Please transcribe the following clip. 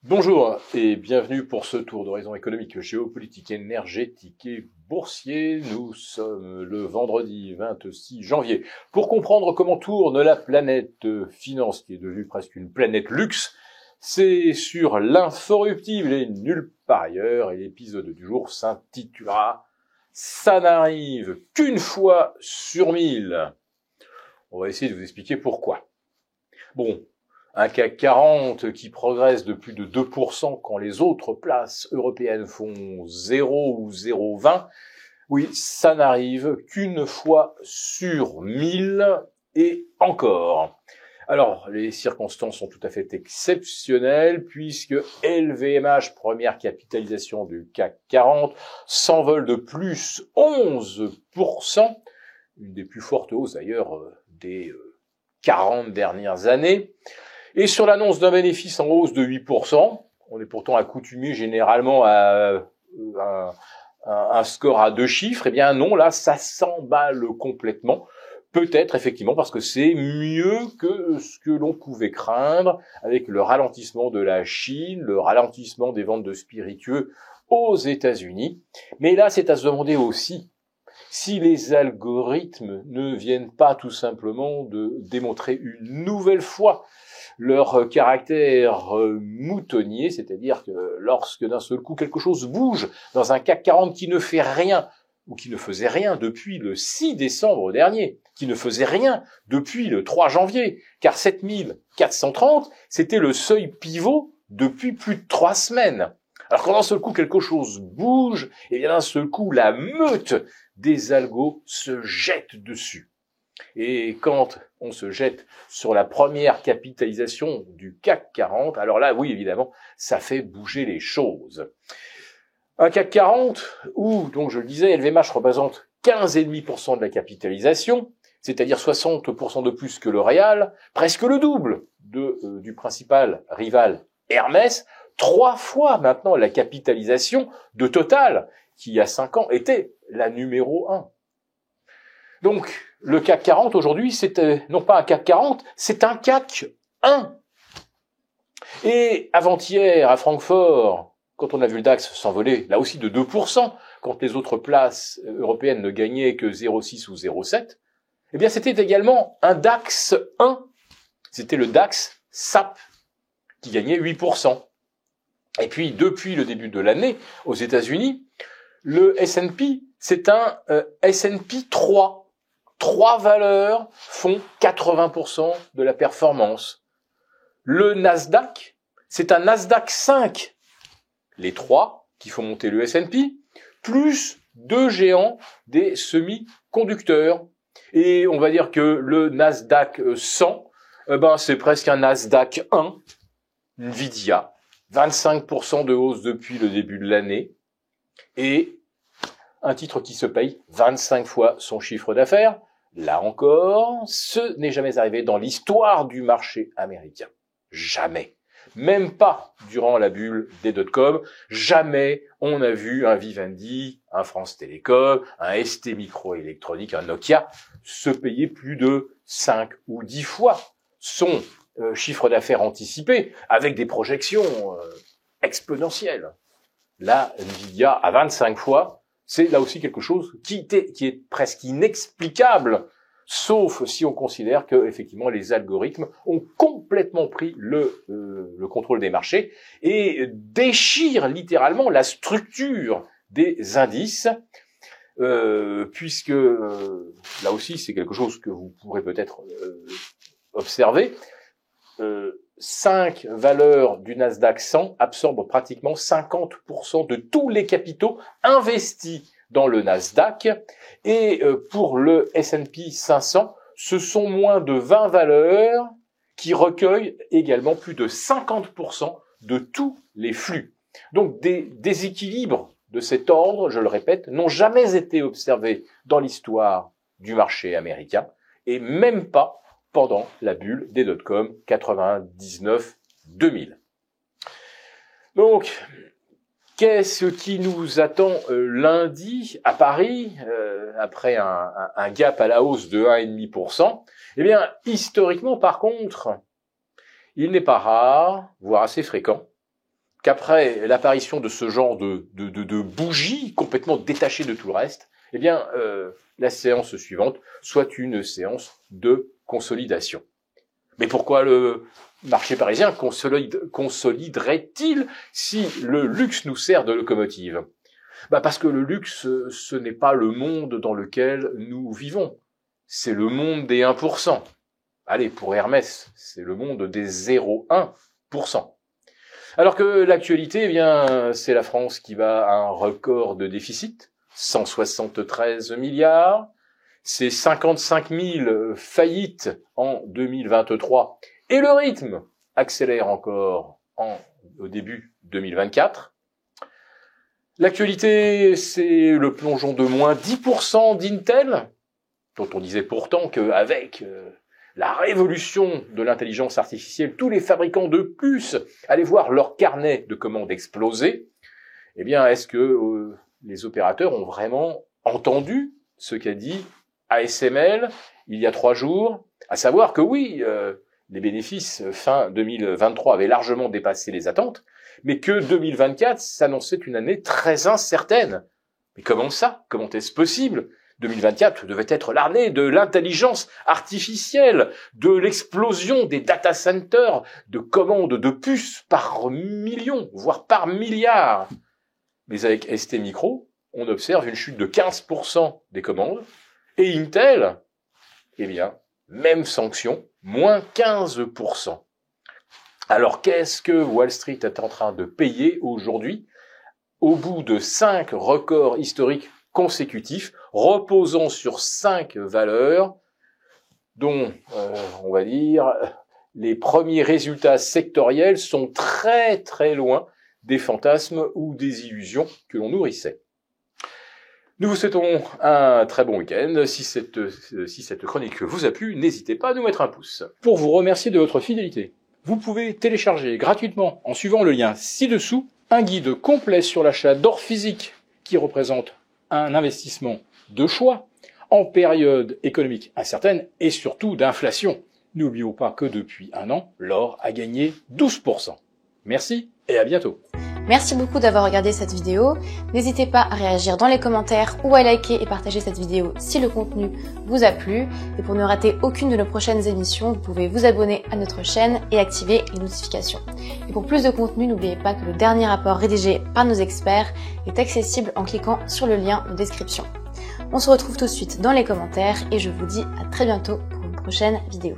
Bonjour et bienvenue pour ce tour d'horizon économique, géopolitique, énergétique et boursier. Nous sommes le vendredi 26 janvier. Pour comprendre comment tourne la planète finance, qui est devenue presque une planète luxe, c'est sur l'inforruptible et nulle part ailleurs. Et l'épisode du jour s'intitulera « Ça n'arrive qu'une fois sur 1000 ». On va essayer de vous expliquer pourquoi. Bon, un CAC 40 qui progresse de plus de 2% quand les autres places européennes font 0 ou 0,20, oui, ça n'arrive qu'une fois sur 1000 et encore. Alors, les circonstances sont tout à fait exceptionnelles puisque LVMH, première capitalisation du CAC 40, s'envole de plus 11%, une des plus fortes hausses d'ailleurs des 40 dernières années. Et sur l'annonce d'un bénéfice en hausse de 8%, on est pourtant accoutumé généralement à un score à 2 chiffres, eh bien non, là, ça s'emballe complètement. Peut-être effectivement parce que c'est mieux que ce que l'on pouvait craindre avec le ralentissement de la Chine, le ralentissement des ventes de spiritueux aux États-Unis. Mais là, c'est à se demander aussi si les algorithmes ne viennent pas tout simplement de démontrer une nouvelle fois leur caractère moutonnier, c'est-à-dire que lorsque d'un seul coup quelque chose bouge dans un CAC 40 qui ne fait rien, ou qui ne faisait rien depuis le 6 décembre dernier, qui ne faisait rien depuis le 3 janvier, car 7430, c'était le seuil pivot depuis plus de 3 semaines. Alors quand d'un seul coup quelque chose bouge, et bien d'un seul coup la meute des algos se jette dessus. Et quand on se jette sur la première capitalisation du CAC 40, alors là, oui, évidemment, ça fait bouger les choses. Un CAC 40 où, donc je le disais, LVMH représente 15,5% de la capitalisation, c'est-à-dire 60% de plus que le L'Oréal, presque le double du principal rival Hermès, 3 fois maintenant la capitalisation de Total, qui il y a 5 ans était la numéro 1. Donc, le CAC 40 aujourd'hui, c'est non pas un CAC 40, c'est un CAC 1. Et avant-hier, à Francfort, quand on a vu le DAX s'envoler, là aussi de 2%, quand les autres places européennes ne gagnaient que 0,6 ou 0,7, eh bien c'était également un DAX 1. C'était le DAX SAP, qui gagnait 8%. Et puis, depuis le début de l'année, aux États-Unis, le S&P, c'est un S&P 3. 3 valeurs font 80% de la performance. Le Nasdaq, c'est un Nasdaq 5. Les 3 qui font monter le S&P, plus 2 géants des semi-conducteurs. Et on va dire que le Nasdaq 100, c'est presque un Nasdaq 1, Nvidia, 25% de hausse depuis le début de l'année. Et un titre qui se paye 25 fois son chiffre d'affaires. Là encore, ce n'est jamais arrivé dans l'histoire du marché américain. Jamais. Même pas durant la bulle des dot-com. Jamais on a vu un Vivendi, un France Télécom, un ST Microélectronique, un Nokia se payer plus de 5 ou 10 fois son chiffre d'affaires anticipé avec des projections exponentielles. Là, Nvidia à 25 fois, c'est là aussi quelque chose qui est presque inexplicable, sauf si on considère que effectivement les algorithmes ont complètement pris le contrôle des marchés et déchirent littéralement la structure des indices, puisque là aussi c'est quelque chose que vous pourrez peut-être observer. 5 valeurs du Nasdaq 100 absorbent pratiquement 50% de tous les capitaux investis dans le Nasdaq. Et pour le S&P 500, ce sont moins de 20 valeurs qui recueillent également plus de 50% de tous les flux. Donc des déséquilibres de cet ordre, je le répète, n'ont jamais été observés dans l'histoire du marché américain et même pas pendant la bulle des dot-com 99-2000. Donc, qu'est-ce qui nous attend lundi à Paris, après un gap à la hausse de 1,5%? Eh bien, historiquement, par contre, il n'est pas rare, voire assez fréquent, qu'après l'apparition de ce genre de bougie complètement détachée de tout le reste, eh bien, la séance suivante soit une séance de consolidation. Mais pourquoi le marché parisien consoliderait-il si le luxe nous sert de locomotive? Parce que le luxe, ce n'est pas le monde dans lequel nous vivons. C'est le monde des 1%. Allez, pour Hermès, c'est le monde des 0,1%. Alors que l'actualité, eh bien, c'est la France qui bat un record de déficit, 173 milliards, c'est 55 000 faillites en 2023, et le rythme accélère encore au début 2024. L'actualité, c'est le plongeon de moins 10% d'Intel, dont on disait pourtant qu'avec la révolution de l'intelligence artificielle, tous les fabricants de puces allaient voir leur carnet de commandes exploser. Eh bien, est-ce que les opérateurs ont vraiment entendu ce qu'a dit ASML il y a 3 jours, à savoir que oui, les bénéfices fin 2023 avaient largement dépassé les attentes, mais que 2024 s'annonçait une année très incertaine. Mais comment ça? Comment est-ce possible? 2024 devait être l'année de l'intelligence artificielle, de l'explosion des data centers, de commandes de puces par millions, voire par milliards. Mais avec STMicro, on observe une chute de 15% des commandes, et Intel, eh bien, même sanction, moins 15%. Alors qu'est-ce que Wall Street est en train de payer aujourd'hui, au bout de 5 records historiques consécutifs, reposant sur 5 valeurs, dont, on va dire, les premiers résultats sectoriels sont très très loin des fantasmes ou des illusions que l'on nourrissait. Nous vous souhaitons un très bon week-end. Si cette chronique vous a plu, n'hésitez pas à nous mettre un pouce. Pour vous remercier de votre fidélité, vous pouvez télécharger gratuitement, en suivant le lien ci-dessous, un guide complet sur l'achat d'or physique qui représente un investissement de choix en période économique incertaine et surtout d'inflation. N'oublions pas que depuis 1 an, l'or a gagné 12%. Merci et à bientôt. Merci beaucoup d'avoir regardé cette vidéo. N'hésitez pas à réagir dans les commentaires ou à liker et partager cette vidéo si le contenu vous a plu. Et pour ne rater aucune de nos prochaines émissions, vous pouvez vous abonner à notre chaîne et activer les notifications. Et pour plus de contenu, n'oubliez pas que le dernier rapport rédigé par nos experts est accessible en cliquant sur le lien en description. On se retrouve tout de suite dans les commentaires et je vous dis à très bientôt pour une prochaine vidéo.